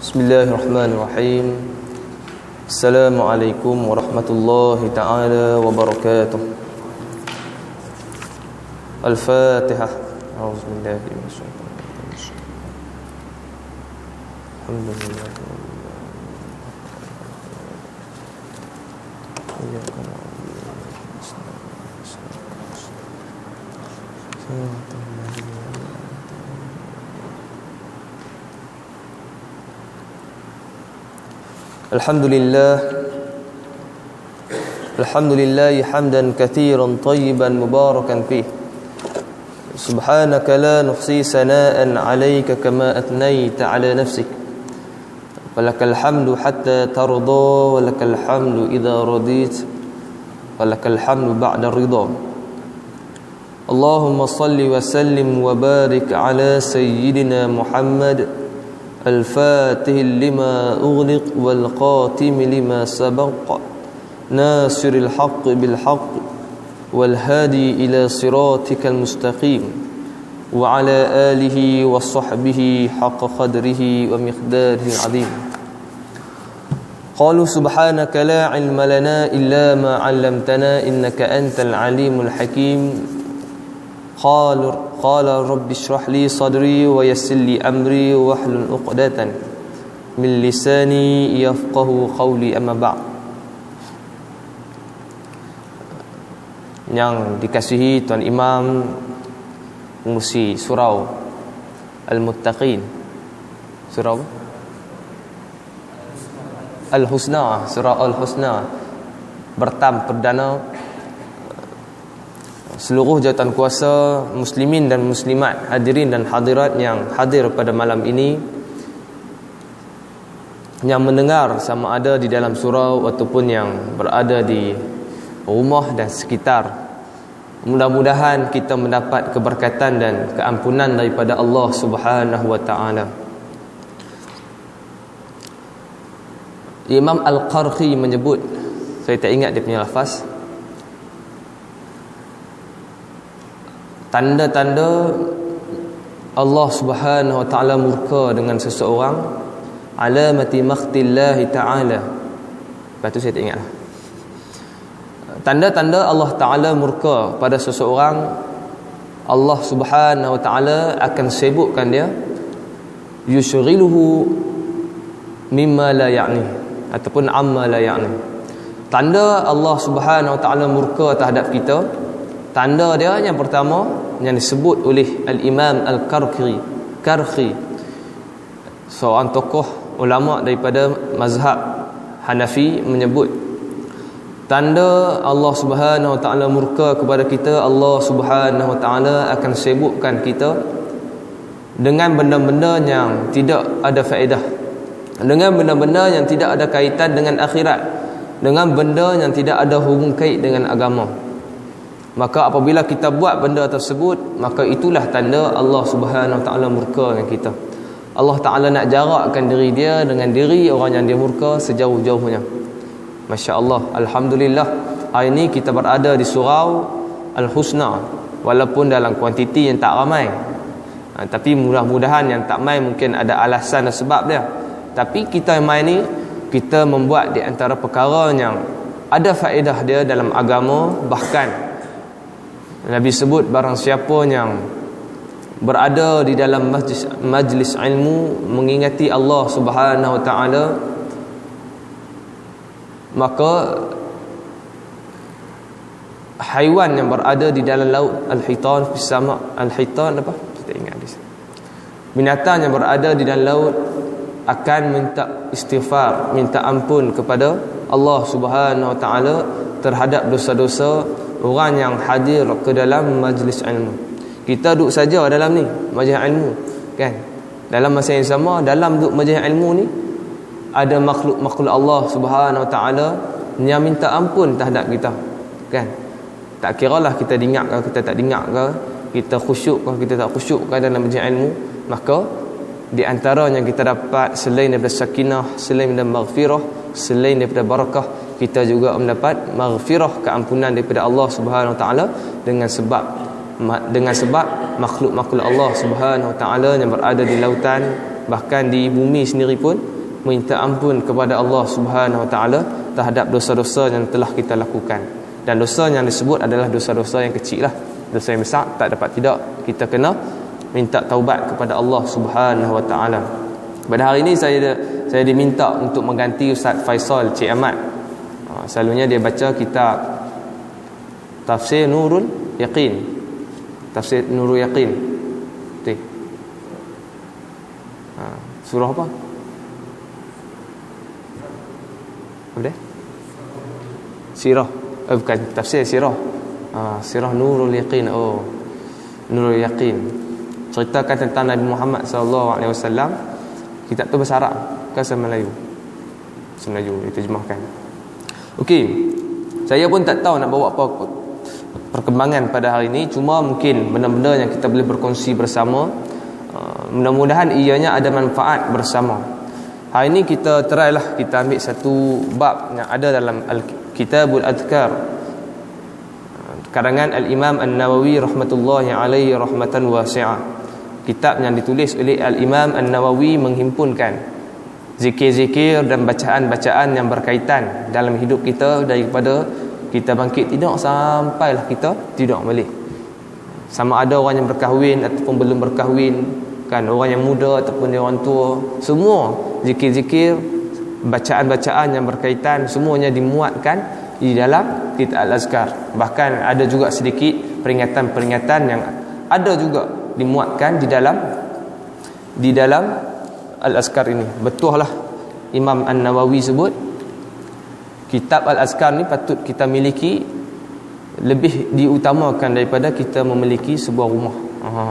Bismillahirrahmanirrahim. Assalamualaikum warahmatullahi ta'ala wabarakatuh. Al-Fatihah. A'udzubillahi minasyaitonir rajim. Alhamdulillah. Alhamdulillah hamdan katsiran tayyiban mubarakan fih. Subhanaka la nuhsi sana'an 'alaika kama athnayta 'ala nafsik. Walakal hamdu hatta tarda, walakal hamdu idza radit, walakal hamdu ba'da ridha. Allahumma salli wa sallim wa barik 'ala sayyidina Muhammad الفاتح لما أغلق والقاتم لما سبق ناصر الحق بالحق والهادي إلى صراطك المستقيم وعلى آله وصحبه حق قدره ومقداره العظيم. قالوا سبحانك لا علم لنا إلا ما علمتنا إنك أنت العليم الحكيم. قال رب اشرح لي صدري ويسر لي أمري واحلل عقدة من لساني يفقهوا قولي أما بعد. Yang dikasihi Tuan Imam Pengurusi Surau Al-Muttaqin, Surau Al-Husna, Surau Al-Husna, bertam perdana seluruh jawatan kuasa muslimin dan muslimat, hadirin dan hadirat yang hadir pada malam ini, yang mendengar sama ada di dalam surau ataupun yang berada di rumah dan sekitar. Mudah-mudahan kita mendapat keberkatan dan keampunan daripada Allah Subhanahu wa taala. Imam Al-Qarhi menyebut, saya tak ingat dia punya lafaz, tanda-tanda Allah Subhanahu wa taala murka dengan seseorang, alamati makhtillahi taala. Lepas tu saya tak ingat. Tanda-tanda Allah taala murka pada seseorang, Allah Subhanahu wa taala akan sibukkan dia, yushghiluhu mimma la ya'ni ataupun amma la ya'ni. Tanda Allah Subhanahu wa taala murka terhadap kita, tanda dia yang pertama yang disebut oleh Al-Imam Al-Karhi, seorang tokoh ulama daripada mazhab Hanafi, menyebut tanda Allah Subhanahu wa taala murka kepada kita, Allah Subhanahu wa taala akan sibukkan kita dengan benda-benda yang tidak ada faedah, dengan benda-benda yang tidak ada kaitan dengan akhirat, dengan benda yang tidak ada hubung kait dengan agama. Maka apabila kita buat benda tersebut, maka itulah tanda Allah Subhanahu wa taala murka dengan kita. Allah Taala nak jarakkan diri dia dengan diri orang yang dia murka sejauh-jauhnya. Masya-Allah, alhamdulillah, hari ini kita berada di surau Al-Husna, walaupun dalam kuantiti yang tak ramai. Tapi mudah-mudahan yang tak mai mungkin ada alasan dan sebab dia. Tapi kita yang mai ni, kita membuat di antara perkara yang ada faedah dia dalam agama. Bahkan Nabi sebut barang siapa yang berada di dalam majlis ilmu mengingati Allah Subhanahu wa taala, maka haiwan yang berada di dalam laut, al-hitan fis sama, al-hitan apa? Kita ingat di sini. Binatang yang berada di dalam laut akan minta istighfar, minta ampun kepada Allah Subhanahu wa taala terhadap dosa-dosa orang yang hadir ke dalam majlis ilmu. Kita duduk saja dalam ni majlis ilmu, kan? Dalam masa yang sama, dalam duduk majlis ilmu ni ada makhluk-makhluk Allah Subhanahu wa taala yang minta ampun terhadap kita, kan? Tak kiralah kita dengar ke kita tak dengar ke, kita khusyuk ke kita tak khusyuk ke dalam majlis ilmu, maka di antara yang kita dapat selain daripada sakinah, selain daripada maghfirah, selain daripada barakah, kita juga mendapat maghfirah, keampunan daripada Allah Subhanahu wa taala dengan sebab makhluk-makhluk Allah Subhanahu wa taala yang berada di lautan, bahkan di bumi sendiri pun minta ampun kepada Allah Subhanahu Wa Taala terhadap dosa-dosa yang telah kita lakukan. Dan dosa yang disebut adalah dosa-dosa yang kecil lah. Dosa yang besar tak dapat tidak, kita kena minta taubat kepada Allah Subhanahu Wa Taala. Pada hari ini saya diminta untuk mengganti Ustaz Faisal Cik Ahmad. Selalunya dia baca kitab Tafsir Nurul Yaqin. Tafsir Nurul Yaqin. Betul. Surah apa? Apa dia? Sirah. Bukan tafsir sirah. Sirah Nurul Yaqin. Nurul Yaqin. Ceritakan tentang Nabi Muhammad SAW. Kitab tu bahasa Arab ke bahasa Melayu? Bahasa Melayu diterjemahkan. Okey. Saya pun tak tahu nak bawa apa perkembangan pada hari ini, cuma mungkin benda-benda yang kita boleh berkongsi bersama. Mudah-mudahan ianya ada manfaat bersama. Hari ini kita try kita ambil satu bab yang ada dalam Kitabul Adhkar karangan Al-Imam An-Nawawi rahmatullahi alaihi rahmatan wasi'ah. Kitab yang ditulis oleh Al-Imam An-Nawawi menghimpunkan zikir-zikir dan bacaan-bacaan yang berkaitan dalam hidup kita daripada kita bangkit tidur sampailah kita tidur balik. Sama ada orang yang berkahwin ataupun belum berkahwin, kan, orang yang muda ataupun orang tua, semua zikir-zikir, bacaan-bacaan yang berkaitan semuanya dimuatkan di dalam kitab Al-Azkar. Bahkan ada juga sedikit peringatan-peringatan yang ada juga dimuatkan di dalam Al-Azkar ini. Betul lah Imam An-Nawawi sebut kitab Al-Azkar ni patut kita miliki, lebih diutamakan daripada kita memiliki sebuah rumah.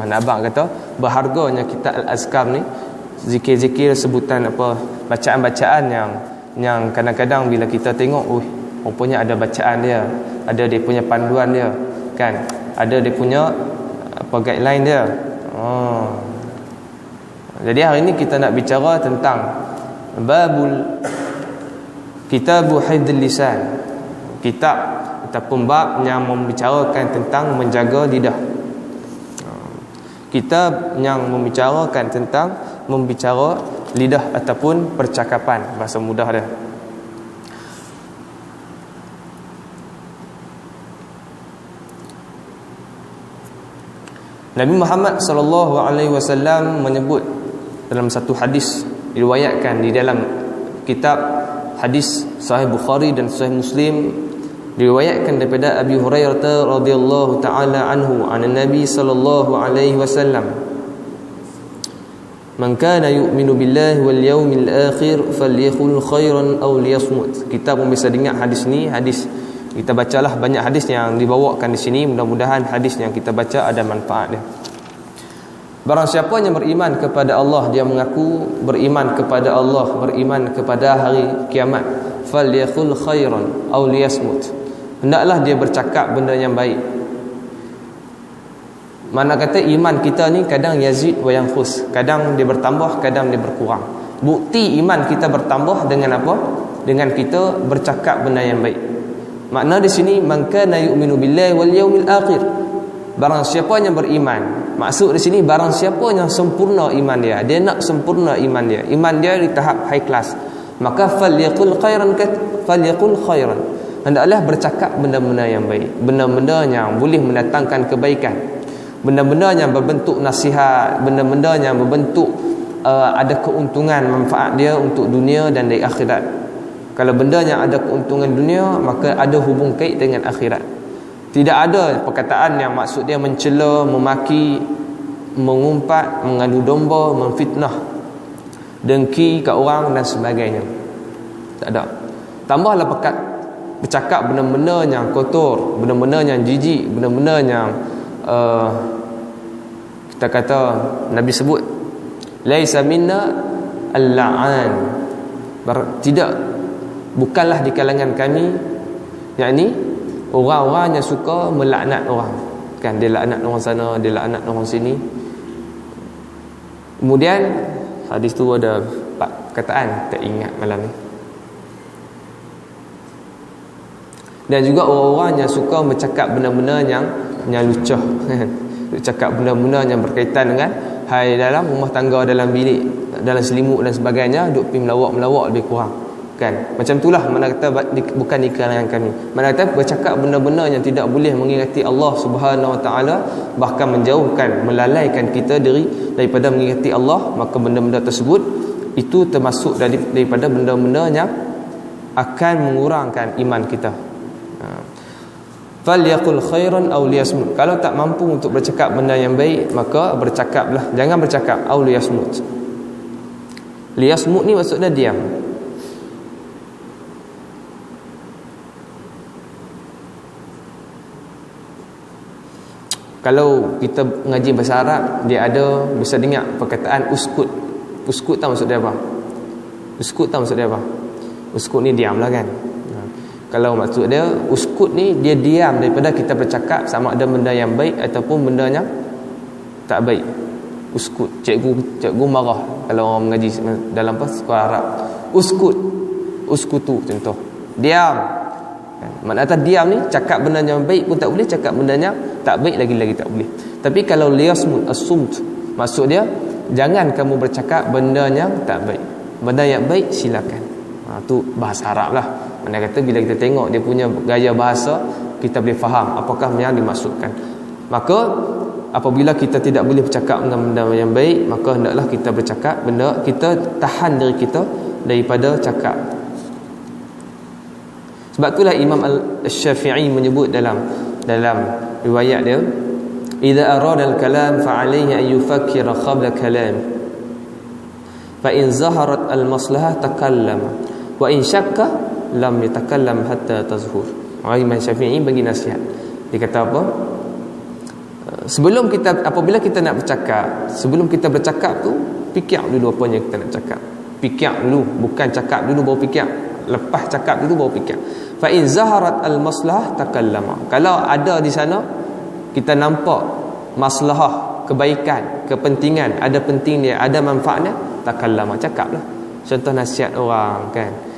Nak abang kata berharganya kitab Al-Azkar ni, zikir-zikir, sebutan apa, bacaan-bacaan yang kadang-kadang bila kita tengok, rupanya ada bacaan dia, ada dia punya panduan dia, kan, ada dia punya apa guideline dia. Jadi hari ini kita nak bicara tentang Kitabu Hifdzul Lisan, kitab ataupun bab yang membicarakan tentang menjaga lidah. Kitab yang membicarakan tentang membicara lidah ataupun percakapan, bahasa mudah dia. Nabi Muhammad SAW menyebut dalam satu hadis diriwayatkan di dalam kitab hadis Sahih Bukhari dan Sahih Muslim, diriwayatkan daripada Abi Hurairah radhiyallahu taala anhu an Nabi sallallahu alaihi wasallam, "Man kana yu'minu billahi wal yawmil akhir falyaqul khairan aw liyasmut." Kita pun bisa dengar hadis ni, hadis kita bacalah banyak hadis yang dibawakan di sini, mudah-mudahan hadis yang kita baca ada manfaat dia. Barang siapa yang beriman kepada Allah, dia mengaku beriman kepada Allah, beriman kepada hari kiamat, falyaqul khairan aw liyasmut, hendaklah dia bercakap benda yang baik. Mana kata iman kita ni kadang yazid wa yanqus, kadang dia bertambah, kadang dia berkurang. Bukti iman kita bertambah dengan apa? Dengan kita bercakap benda yang baik. Makna di sini man kana yu'minu billahi wal yawmil akhir, barang siapa yang beriman. Maksud di sini barang siapa yang sempurna iman dia, dia nak sempurna iman dia, iman dia di tahap high class, maka falyaqul khairan, hendaklah bercakap benda-benda yang baik, benda-benda yang boleh mendatangkan kebaikan, benda-benda yang berbentuk nasihat, benda-benda yang berbentuk ada keuntungan manfaat dia untuk dunia dan di akhirat. Kalau benda yang ada keuntungan dunia, maka ada hubung kait dengan akhirat. Tidak ada perkataan yang maksud dia mencela, memaki, mengumpat, mengadu domba, memfitnah, dengki kat orang dan sebagainya. Tak ada. Tambahlah bercakap benda-benda yang kotor, benda-benda yang jijik, benda-benda yang kita kata Nabi sebut laisa minna al-la'an, tidak, bukanlah di kalangan kami, yakni orang-orang yang suka melaknat orang, kan, dia laknat orang sana, dia laknat orang sini. Kemudian hadis tu ada perkataan tak ingat malam ni. Dan juga orang-orang yang suka bercakap benda-benda yang lucah, cakap benda-benda yang berkaitan dengan hai dalam rumah tangga, dalam bilik, dalam selimut dan sebagainya, duk pergi melawak lebih kurang, kan? Macam itulah mana kata bukan di kalangan kami. Mana kata bercakap benda-benda yang tidak boleh mengingati Allah Subhanahu Wa Taala, bahkan menjauhkan, melalaikan kita daripada mengingati Allah, maka benda-benda tersebut itu termasuk daripada benda-benda yang akan mengurangkan iman kita. Falyaqul khairan aw liyasmut. Kalau tak mampu untuk bercakap benda yang baik, maka bercakaplah, jangan bercakap. Aw liyasmut. Liyasmut ni maksudnya diam. Kalau kita ngaji bahasa Arab, dia ada bisa dengar perkataan uskut. Uskut tahu maksud dia apa? Uskut tahu maksud dia apa? Uskut ni diamlah, kan? Kalau maksud dia uskut ni, dia diam daripada kita bercakap, sama ada benda yang baik ataupun benda yang tak baik. Uskut. Cikgu marah kalau orang mengaji dalam sekolah Arab. Uskut. Uskutu contoh. Diam. Makna kata diam ni, cakap benda yang baik pun tak boleh, cakap benda yang tak baik lagi tak boleh. Tapi kalau liyasmut, as-sumt, maksud dia jangan kamu bercakap benda yang tak baik. Benda yang baik silakan. Tu bahasa Arab lah. Mana kata bila kita tengok dia punya gaya bahasa, kita boleh faham apakah yang dimaksudkan. Maka apabila kita tidak boleh bercakap dengan benda yang baik, maka hendaklah kita bercakap benda, kita tahan diri kita daripada cakap. Sebab itulah Imam Al-Syafi'i menyebut dalam riwayat dia, idza arada al-kalam fa alayhi an yufakkira qabla kalam, fa in zaharat al-maslahah takallama, wa in syakka lam yatakallam hatta tazhur. Imam Syafi'i bagi nasihat. Dia kata apa? Apabila kita nak bercakap, sebelum kita bercakap tu, fikir dulu apa yang kita nak cakap. Fikir dulu, bukan cakap dulu baru fikir. Lepas cakap dulu baru fikir. Fa in zaharat al maslahah takallama. Kalau ada di sana kita nampak maslahah, kebaikan, kepentingan, ada penting dia, ada manfaatnya, takallama, cakaplah. Contoh nasihat orang, kan?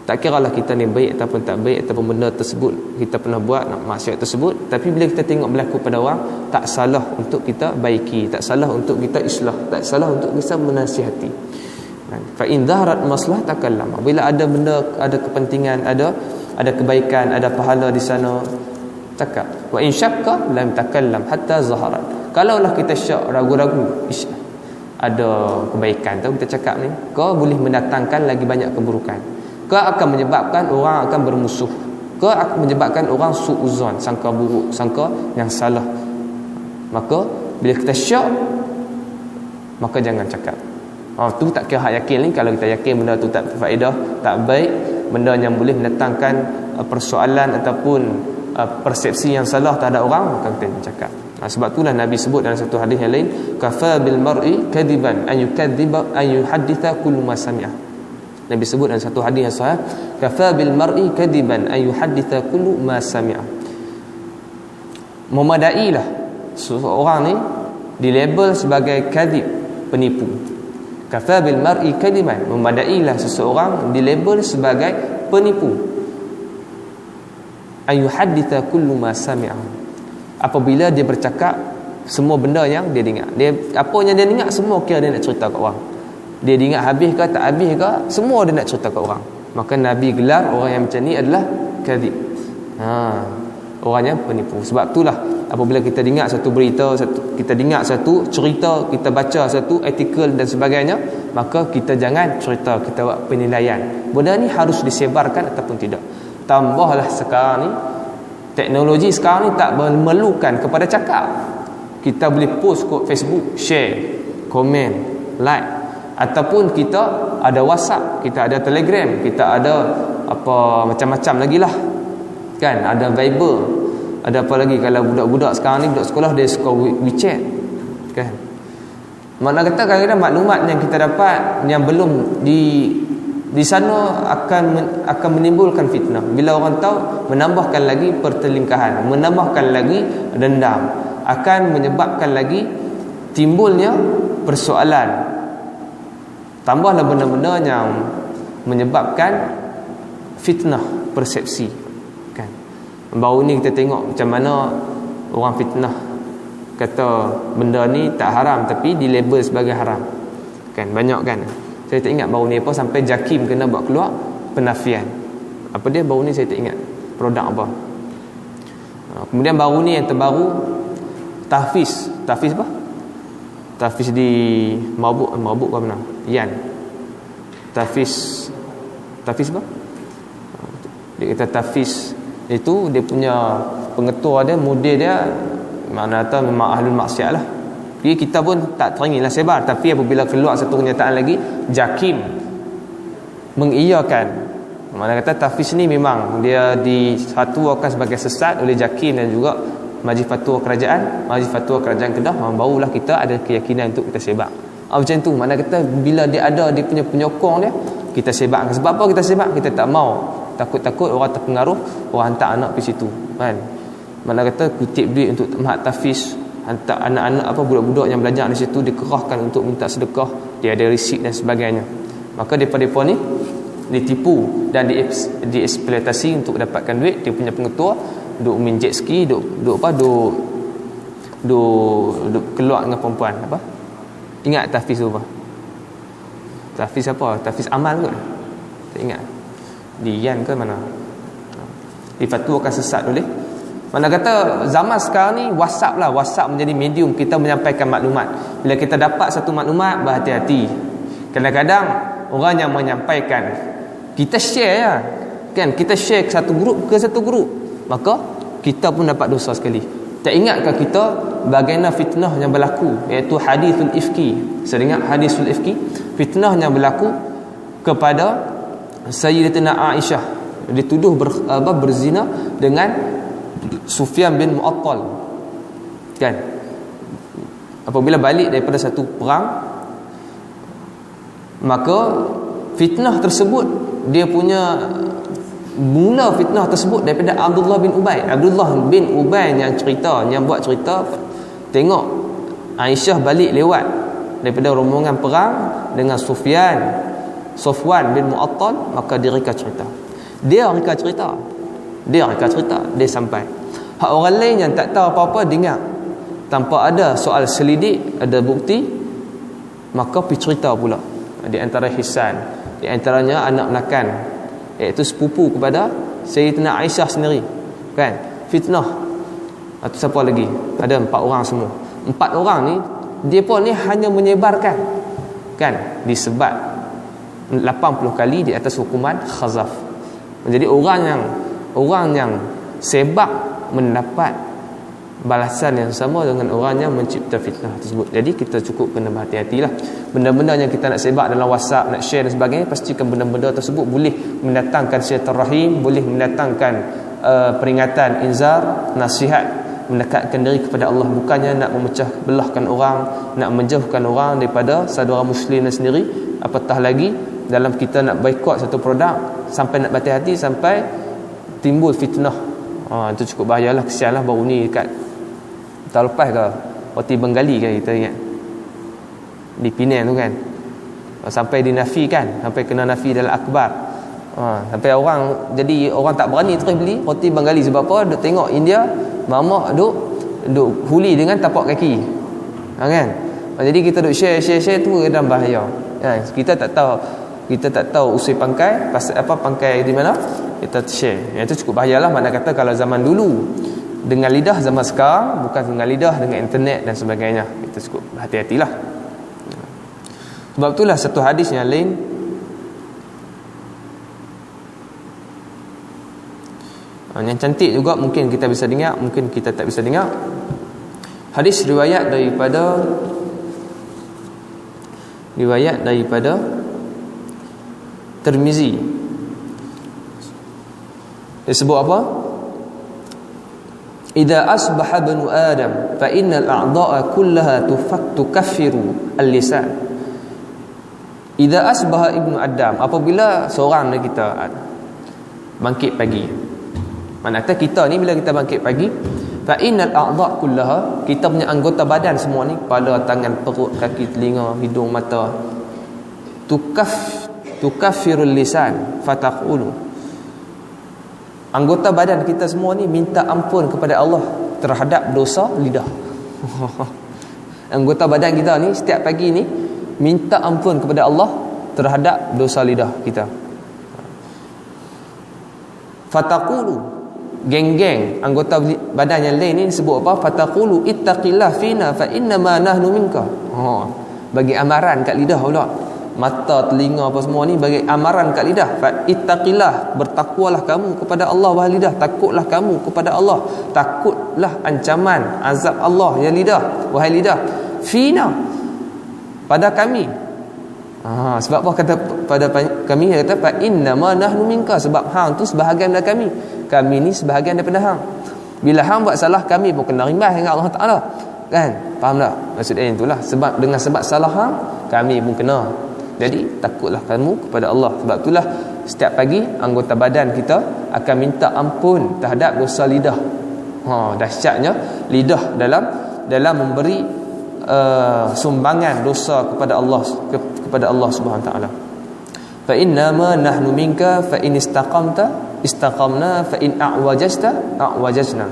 Tak kira lah kita ni baik ataupun tak baik, ataupun benda tersebut kita pernah buat maksiat tersebut, tapi bila kita tengok berlaku pada orang, tak salah untuk kita baiki, tak salah untuk kita islah, tak salah untuk kita menasihati. Fa in dhaharat maslah takallama. Bila ada benda, ada kepentingan, ada kebaikan, ada pahala di sana, cakap. Wa in syakka lam takallam hatta zaharat. Kalaulah kita syak, ragu-ragu, ada kebaikan tu kita cakap ni, kau boleh mendatangkan lagi banyak keburukan. Ke akan menyebabkan orang akan bermusuh, ke akan menyebabkan orang su'uzon, sangka buruk, sangka yang salah. Maka bila kita syak, maka jangan cakap. Tu tak kira hak yakin ni. Kalau kita yakin benda tu tak berfaedah, tak baik, benda yang boleh mendatangkan persoalan ataupun persepsi yang salah terhadap orang, maka kita jangan cakap. Sebab itulah Nabi sebut dalam satu hadis yang lain, kafa bil mar'i kadiban an yukadziba an yuhadditha kullu ma sami'a. Nabi sebut dalam satu hadis yang sahih, kafa bil mar'i kadiban an yuhadditha kullu ma sami'a. Memadailah seseorang ni dilabel sebagai kadhib, penipu. Kafa bil mar'i kadiban, memadailah seseorang dilabel sebagai penipu. An yuhadditha kullu ma sami'a. Apabila dia bercakap semua benda yang dia dengar, apa yang dia dengar semua kira dia nak cerita kat orang. Dia ingat habis ke tak habis ke, semua dia nak cerita kat orang. Maka Nabi gelar orang yang macam ni adalah kadhib. Orang yang penipu. Sebab itulah apabila kita dengar satu berita, kita dengar satu cerita, kita baca satu artikel dan sebagainya, maka kita jangan cerita, kita buat penilaian. Benda ni harus disebarkan ataupun tidak. Tambahlah sekarang ni, teknologi sekarang ni tak memerlukan kepada cakap. Kita boleh post kat Facebook, share, komen, like. Ataupun kita ada WhatsApp, kita ada Telegram, kita ada apa macam-macam lagi lah, kan? Ada Viber, ada apa lagi. Kalau budak-budak sekarang ni, budak sekolah, dia suka WeChat, kan? Makna kata kadang-kadang maklumat yang kita dapat yang belum di sana akan menimbulkan fitnah. Bila orang tahu, menambahkan lagi pertelingkahan, menambahkan lagi dendam, akan menyebabkan lagi timbulnya persoalan. Tambahlah benda-benda yang menyebabkan fitnah persepsi, kan? Baru ni kita tengok macam mana orang fitnah kata benda ni tak haram tapi dilabel sebagai haram. Kan banyak kan. Saya tak ingat baru ni apa sampai JAKIM kena buat keluar penafian. Apa dia baru ni saya tak ingat produk apa. Kemudian baru ni yang terbaru tahfiz apa? Tahfiz di mabuk ke mana? Yan. Tahfiz apa? Dia kata tahfiz itu dia punya pengetua dia, mudir dia mana kata memang ahlul maksiat lah. Jadi kita pun tak teringin lah sebar. Tapi apabila keluar satu kenyataan lagi, JAKIM mengiyakan, mana kata tahfiz ni memang dia difatwakan sebagai sesat oleh JAKIM dan juga Majlis Fatwa Kerajaan Kedah. Barulah kita ada keyakinan untuk kita sebar. Macam tu, mana kata bila dia ada dia punya penyokong dia, kita sebarkan. Sebab apa kita sebar? Kita tak mau, takut-takut orang terpengaruh, orang hantar anak pergi situ kan. Mana kata kutip duit untuk mahat tahfiz, hantar anak-anak apa budak-budak yang belajar di situ dikerahkan untuk minta sedekah, dia ada risik dan sebagainya. Maka depa-depa ni ditipu dan dieksploitasi untuk dapatkan duit. Dia punya pengetua duk main jet ski, duk keluar dengan perempuan apa? Ingat tahfiz tu apa? Tahfiz apa? Tahfiz amal kot. Tak ingat. Di Yan ke mana? Difatwakan sesat oleh. Mana kata zaman sekarang ni WhatsApp menjadi medium kita menyampaikan maklumat. Bila kita dapat satu maklumat, berhati-hati. Kadang-kadang orang yang menyampaikan, kita share ya. Kan kita share ke satu grup, maka kita pun dapat dosa sekali. Tak ingatkah kita bagaimana fitnah yang berlaku, iaitu hadithul ifki? Seringat hadithul ifki, fitnah yang berlaku kepada Sayyidatina Aisyah, dituduh berzina dengan Sufyan bin Mu'attal. Kan? Apabila balik daripada satu perang, maka fitnah tersebut, dia punya mula fitnah tersebut daripada Abdullah bin Ubay yang cerita, yang buat cerita. Tengok Aisyah balik lewat daripada rombongan perang dengan Sufwan bin Mu'attal, maka dia reka cerita. Dia sampai hak orang lain yang tak tahu apa-apa dengar tanpa ada soal selidik, ada bukti, maka pergi cerita pula. Di antara hisan, di antaranya anak nakan, iaitu sepupu kepada Sayyidatina Aisyah sendiri. Kan? Fitnah. Atau siapa lagi? Ada 4 orang semua. 4 orang ni, dia pun ni hanya menyebarkan. Kan? Disebat 80 kali di atas hukuman khazaf. Jadi orang yang sebab mendapat balasan yang sama dengan orang yang mencipta fitnah tersebut. Jadi kita cukup kena berhati-hatilah. Benda-benda yang kita nak sebab dalam WhatsApp, nak share dan sebagainya, pastikan benda-benda tersebut boleh mendatangkan silaturahim, boleh mendatangkan peringatan, inzar, nasihat, mendekatkan diri kepada Allah, bukannya nak memecah belahkan orang, nak menjauhkan orang daripada saudara muslim sendiri. Apatah lagi dalam kita nak boikot satu produk, sampai nak berhati-hati sampai timbul fitnah. Itu cukup bahayalah. Kesianlah baru ni dekat tahun lepas ke Roti Bengali kan, kita ingat di Penang tu kan, sampai dinafikan, sampai kena nafi dalam akhbar. Sampai orang, jadi orang tak berani terus beli Roti Bengali. Sebab apa? Duk tengok India mamak duk huli dengan tapak kaki. Kan? Jadi kita duk share tu dalam bahaya. Kita tak tahu usul pangkai pasal apa, pangkai di mana, kita share. Yang itu cukup bahayalah. Mana kata kalau zaman dulu dengan lidah, zaman sekarang bukan dengan lidah, dengan internet dan sebagainya. Kita cukup hati-hatilah. Sebab itulah satu hadis yang lain, yang cantik juga, mungkin kita bisa dengar, mungkin kita tak bisa dengar. Hadis riwayat daripada Tirmizi. Dia sebut apa? Idza asbaha banu Adam fa innal a'dha'a kullaha tukaffiru al-lisan. Idza asbaha ibnu Adam, apabila seorang dari kita bangkit pagi. Maknanya kita ni bila kita bangkit pagi, fa innal a'dha' kullaha, kita punya anggota badan semua ni, kepala, tangan, perut, kaki, telinga, hidung, mata, tukaffirul lisan fataqulu, anggota badan kita semua ni minta ampun kepada Allah terhadap dosa lidah. Anggota badan kita ni setiap pagi ni minta ampun kepada Allah terhadap dosa lidah kita. Fataqulu, geng-geng anggota badan yang lain ni sebut apa? Fataqulu ittaqillah fina fa inna ma nahnu minka. Bagi amaran kat lidah pula. Mata, telinga apa semua ni bagi amaran kat lidah. Fa ittaqillah, bertakwalah kamu kepada Allah wahai lidah, takutlah kamu kepada Allah, takutlah ancaman azab Allah ya lidah, wahai lidah. Fina, pada kami. Sebab apa kata pada kami? Dia kata fa inna ma nahnu minka, sebab hang tu sebahagian daripada kami. Kami ni sebahagian daripada hang. Bila hang buat salah, kami pun kena rimbas dengan Allah Taala. Kan? Faham tak? Maksudnya itulah sebab dengan sebab salah hang, kami pun kena. Jadi takutlah kamu kepada Allah. Sebab itulah setiap pagi anggota badan kita akan minta ampun terhadap dosa lidah. Dahsyatnya lidah dalam memberi sumbangan dosa kepada Allah Subhanahu taala. Fa inna ma nahnu minka fa in istaqamta istaqamna fa in a'wajasta a'wajajna.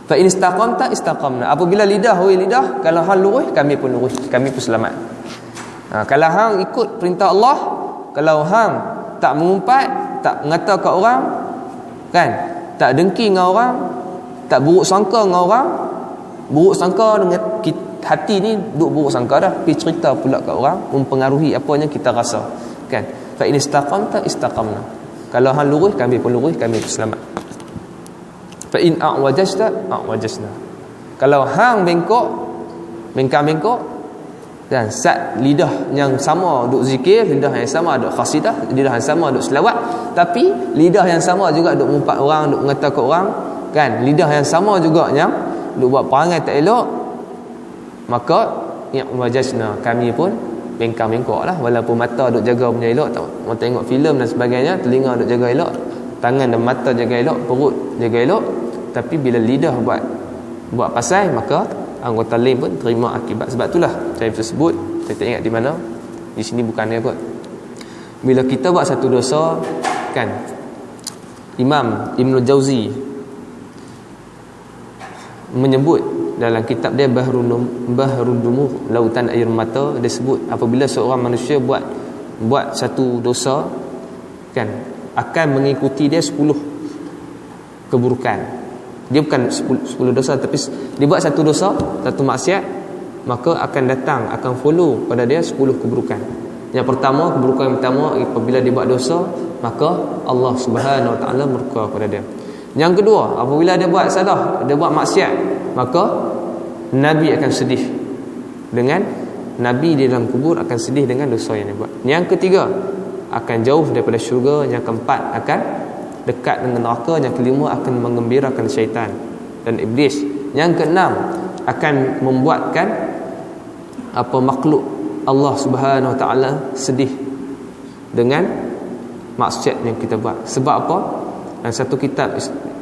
Fa in istaqamta istaqamna. Apabila lidah, wahai lidah, kalau hang lurus, kami pun lurus, kami pun selamat. Kalau hang ikut perintah Allah, kalau hang tak mengumpat, tak mengata kat orang, kan, tak dengki dengan orang, tak buruk sangka dengan orang. Buruk sangka dengan hati ni duk buruk sangka dah, pergi cerita pula kat orang, mempengaruhi apa yang kita rasa, kan. Fa in istaqamta istaqamna. Kalau hang lurus, kami pun lurus, kami pun selamat. Fa in a'wajasta a'wajasna. Kalau hang bengkok, bengkak-bengkok, dan sat lidah yang sama duk zikir, lidah yang sama duk qasidah, lidah yang sama duk selawat, tapi lidah yang sama juga duk mengumpat orang, duk mengata kat orang, kan, lidah yang sama juga yang duk buat perangai tak elok, maka ya wajasna, kami pun bengkak-bengkok lah. Walaupun mata duk jaga punya elok, tak mau tengok filem dan sebagainya, telinga duk jaga elok, tangan dan mata jaga elok, perut jaga elok, tapi bila lidah buat pasal, maka anggota lain pun terima akibat. Sebab itulah saya tersebut, saya tak ingat di mana, di sini bukannya kot. Bila kita buat satu dosa, kan, Imam Ibn Jauzi menyebut dalam kitab dia Bahrun Dumur, Lautan Air Mata, dia sebut apabila seorang manusia buat satu dosa, kan, akan mengikuti dia 10 keburukan. Dia bukan 10 dosa, tapi dia buat satu dosa, satu maksiat, maka akan follow pada dia 10 keburukan. Yang pertama, keburukan yang pertama, apabila dia buat dosa, maka Allah Subhanahu Wa Taala murka pada dia. Yang kedua, apabila dia buat salah, dia buat maksiat, maka Nabi akan sedih dengan Nabi di dalam kubur akan sedih dengan dosa yang dia buat. Yang ketiga, akan jauh daripada syurga. Yang keempat, akan dekat dengan neraka. Yang kelima, akan menggembirakan syaitan dan iblis. Yang keenam, akan membuatkan makhluk Allah Subhanahu Wa Taala sedih dengan maksiat yang kita buat. Sebab apa? Dalam satu kitab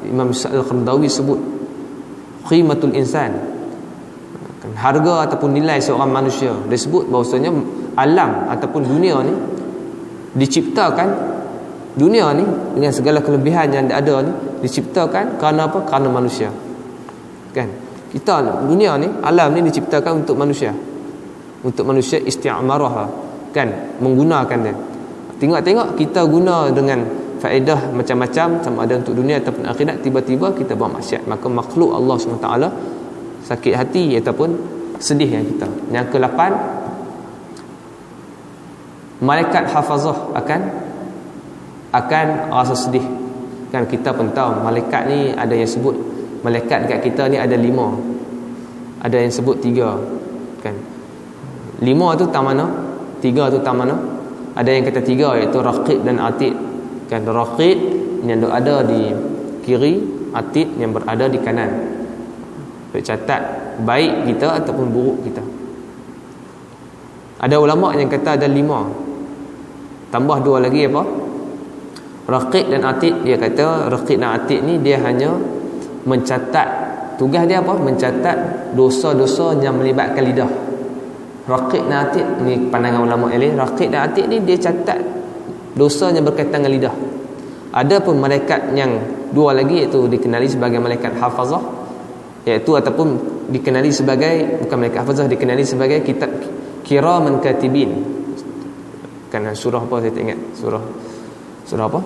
Imam Al-Qaradawi sebut qimatul insan, harga ataupun nilai seorang manusia. Dia sebut bahawasanya alam ataupun dunia ni diciptakan, dunia ni dengan segala kelebihan yang ada ni diciptakan kerana apa? Kerana manusia, kan. Kita dunia ni, alam ni diciptakan untuk manusia, untuk manusia isti'marah, kan, menggunakan dia. Tengok-tengok kita guna dengan faedah macam-macam, sama ada untuk dunia ataupun akhirat, tiba-tiba kita buat maksiat, maka makhluk Allah SWT sakit hati ataupun sedih dengan kita. Yang ke-8, malaikat hafazah akan rasa sedih, kan. Kita pun tahu malaikat ni ada yang sebut malaikat dekat kita ni ada 5, ada yang sebut 3, kan. 5 tu tang mana, 3 tu tang mana. Ada yang kata 3, iaitu raqib dan atid, kan. Raqib yang ada di kiri, atid yang berada di kanan, catat baik kita ataupun buruk kita. Ada ulama yang kata ada 5, tambah 2 lagi apa? Raqib dan atid. Dia kata raqib dan atid ni dia hanya mencatat, tugas dia apa? Mencatat dosa-dosa yang melibatkan lidah. Raqib dan atid ni pandangan ulama lain. Raqib dan atid ni dia catat dosa yang berkaitan dengan lidah. Ada pun malaikat yang 2 lagi, iaitu dikenali sebagai malaikat hafazah, iaitu ataupun dikenali sebagai, bukan malaikat hafazah, dikenali sebagai kitab kiraman katibin. Kan surah apa saya tak ingat, surah apa,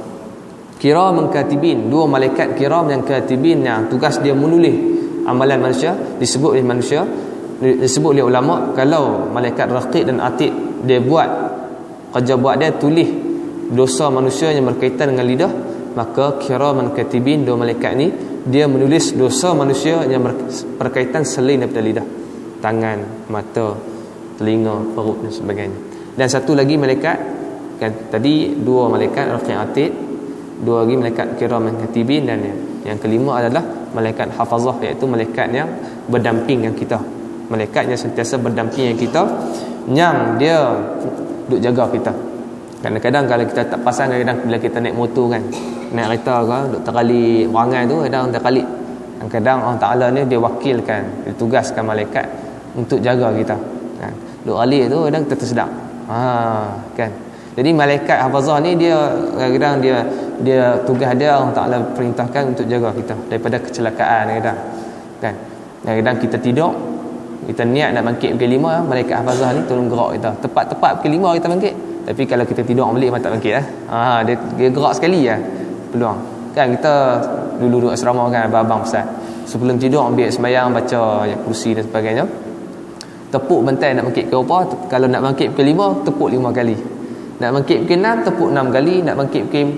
kiraman katibin, dua malaikat kiram yang katibin yang tugas dia menulis amalan manusia. Disebut oleh manusia, disebut oleh ulama, kalau malaikat raqib dan atid dia buat kerja buat dia tulis dosa manusia yang berkaitan dengan lidah, maka kiraman katibin, dua malaikat ni dia menulis dosa manusia yang berkaitan selain daripada lidah, tangan, mata, telinga, perut dan sebagainya. Dan satu lagi malaikat, kan tadi dua malaikat raqib atid, dua lagi malaikat kiraman katibin, dan yang kelima adalah malaikat hafazah, iaitu malaikat yang berdamping dengan kita, malaikat yang sentiasa berdamping dengan kita, yang dia duk jaga kita. Kadang-kadang kalau kita tak pasang, kadang-kadang bila kita naik motor kan, naik kereta ke, duk terkali perangai tu, kadang terkali. Kadang-kadang Allah Ta'ala ni dia wakilkan, dia tugaskan malaikat untuk jaga kita. Kan? Duk alik tu kadang kita tersedak. Kan. Jadi malaikat hafazah ni dia kadang-kadang dia tugas dia Allah Ta'ala perintahkan untuk jaga kita daripada kecelakaan kadang. Kan. Kadang-kadang kita tidur, kita niat nak bangkit pukul 5, malaikat hafazah ni tolong gerak kita. Tepat pukul 5 kita bangkit. Tapi kalau kita tidur balik memang tak bangkit dia gerak sekali peluang. Kan kita dulu duduk asrama kan, abang besar. Sebelum tidur ambil sembahyang, baca ayat kursi dan sebagainya. Tepuk bantai nak bangkit ke apa? Kalau nak bangkit pukul 5, tepuk 5 kali. Nak bangkit pukul 6, tepuk 6 kali. Nak bangkit pukul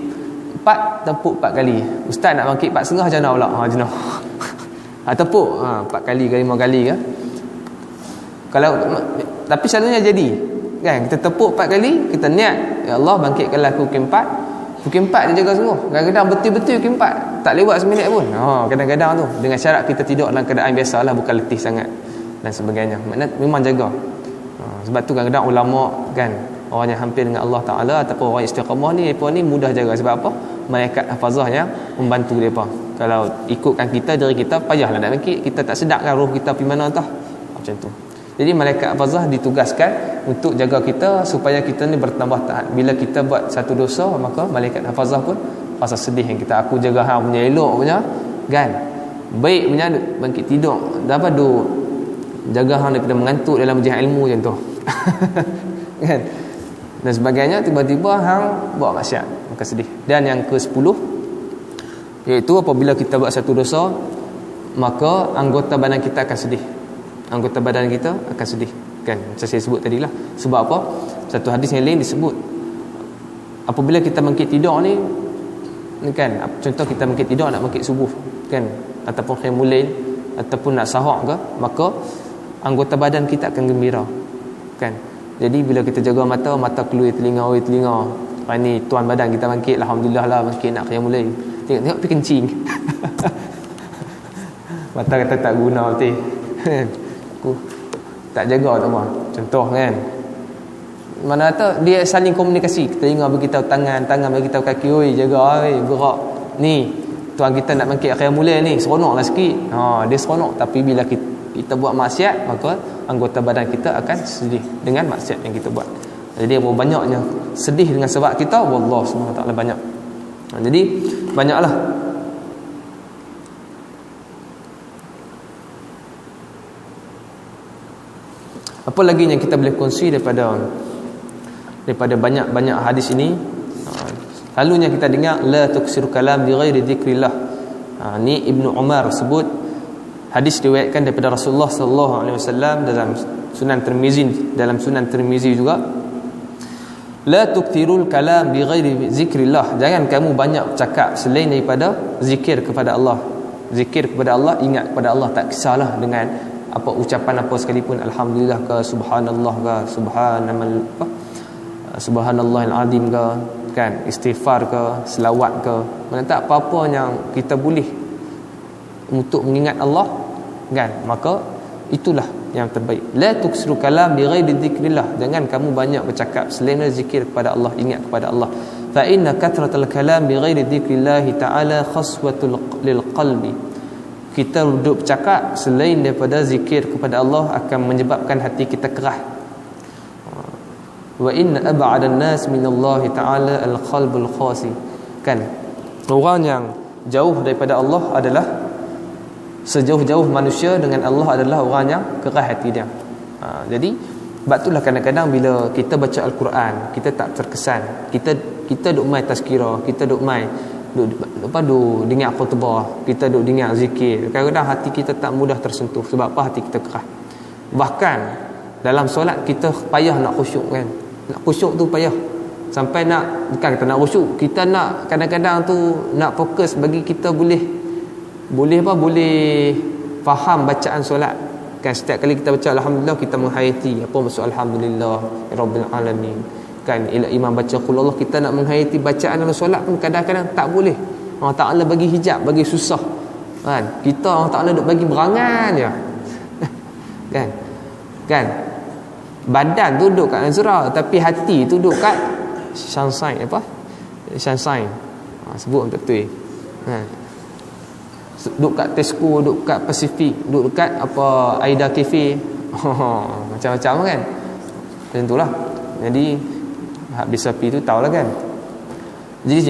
4, tepuk 4 kali. Ustaz nak bangkit 4.30 macam mana pula? Jenah. Tepuk 4 kali ke 5 kali ke. Kalau tapi selalunya jadi. Kan kita tepuk 4 kali, kita niat, ya Allah bangkitkanlah aku pukul 4. Pukul 4 dia jaga sungguh. Kadang-kadang betul-betul pukul 4, tak lewat seminit pun. Kadang-kadang tu dengan syarat kita tidur dalam keadaan biasalah, bukan letih sangat dan sebagainya. Maknanya memang jaga. Sebab tu kadang-kadang ulama kan, orang yang hampir dengan Allah Ta'ala ataupun orang istiqamah ni, mereka ni mudah jaga. Sebab apa? Malaikat hafazah yang membantu mereka. Kalau ikutkan kita, diri kita payahlah nak bangkit, kita tak sedapkan roh kita pergi mana entah. Macam tu. Jadi malaikat hafazah ditugaskan untuk jaga kita supaya kita ni bertambah taat. Bila kita buat satu dosa, maka malaikat hafazah pun rasa sedih yang kita, aku jaga hang punya elok punya kan, baik punya bangkit tidur, dapat duk jaga hang daripada mengantuk dalam majlis ilmu macam tu. Kan? Dan sebagainya, tiba-tiba hang buat maksiat, maka sedih. Dan yang ke-10 iaitu apabila kita buat satu dosa, maka anggota badan kita akan sedih. Anggota badan kita akan sedih. Kan? Macam saya sebut tadilah. Sebab apa? Satu hadis yang lain disebut, apabila kita bangkit tidur ni kan, contoh kita bangkit tidur nak bangkit subuh kan, ataupun qiyamul lail, ataupun nak sahur ke, maka anggota badan kita akan gembira. Kan? Jadi bila kita jaga mata keluar telinga, ni tuan badan kita bangkit, alhamdulillah lah bangkit nak qiyamul lail. Tengok pergi kencing. Mata kata tak guna betul. Aku tak jaga tu mah. Contoh kan, mana kata dia saling komunikasi, telinga bagi tahu tangan bagi tahu kaki, oi jaga, oi gerak ni, tuan kita nak bangkit qiyamul lail ni, seronoklah sikit. Dia seronok. Tapi bila kita buat maksiat, maka anggota badan kita akan sedih dengan maksiat yang kita buat. Jadi berapa banyaknya sedih dengan sebab kita, wallahu subhanahu wa taala banyak. Jadi banyaklah. Apa lagi yang kita boleh kongsi daripada banyak-banyak hadis ini? Selalunya kita dengar la tuksiru kalam bi ghairi dzikrillah. Ni Ibnu Umar sebut, hadis diriwayatkan daripada Rasulullah sallallahu alaihi wasallam dalam Sunan Tirmizi juga. La tukthirul kalam bi ghairi dzikrillah. Jangan kamu banyak bercakap selain daripada zikir kepada Allah. Zikir kepada Allah, ingat kepada Allah, tak kisahlah dengan apa ucapan apa sekalipun, alhamdulillah ke, subhanallah ke, subhanallahil azim ke, kan, istighfar ke, selawat ke, mana tak apa-apa yang kita boleh untuk mengingat Allah kan, maka itulah yang terbaik. La tuksiru kalam bi ghairi dzikrillah. Jangan kamu banyak bercakap selain zikir kepada Allah, ingat kepada Allah. Fa inna kathratal kalam bi ghairi dzikrillah ta'ala khaswatul lil qalbi. Kita duduk bercakap selain daripada zikir kepada Allah akan menyebabkan hati kita kerah. Wa inna ab'adan nas minallahi ta'ala al-qalbul qasi. Kan, orang yang jauh daripada Allah adalah sejauh-jauh manusia dengan Allah adalah orang yang keras hati dia. Jadi sebab itulah kadang-kadang bila kita baca Al-Quran, kita tak terkesan. Kita duk main tazkirah, kita duk main duk dengar khutbah, kita duk dengar zikir. Kadang-kadang hati kita tak mudah tersentuh. Sebab apa? Hati kita keras. Bahkan dalam solat kita payah nak khusyuk kan. Nak khusyuk tu payah. Sampai nak, bukan kita nak khusyuk, kita nak kadang-kadang tu nak fokus bagi kita boleh faham bacaan solat. Kan setiap kali kita baca alhamdulillah, kita menghayati apa maksud alhamdulillah rabbil alamin. Kan imam baca qul Allah, kita nak menghayati bacaan dalam solat pun kadang-kadang tak boleh. Allah Taala bagi hijab, bagi susah. Kan kita Allah Taala duk bagi berangan je. kan badan tu duduk kat Nazra, tapi hati tu duduk kat Sunshine Sunshine. Sebut betul. Duduk kat Tesco, duduk kat Pacific, duduk kat apa Aida Cafe. Macam-macam kan. Macam itulah. Jadi habis sapi tu tahulah kan. Jadi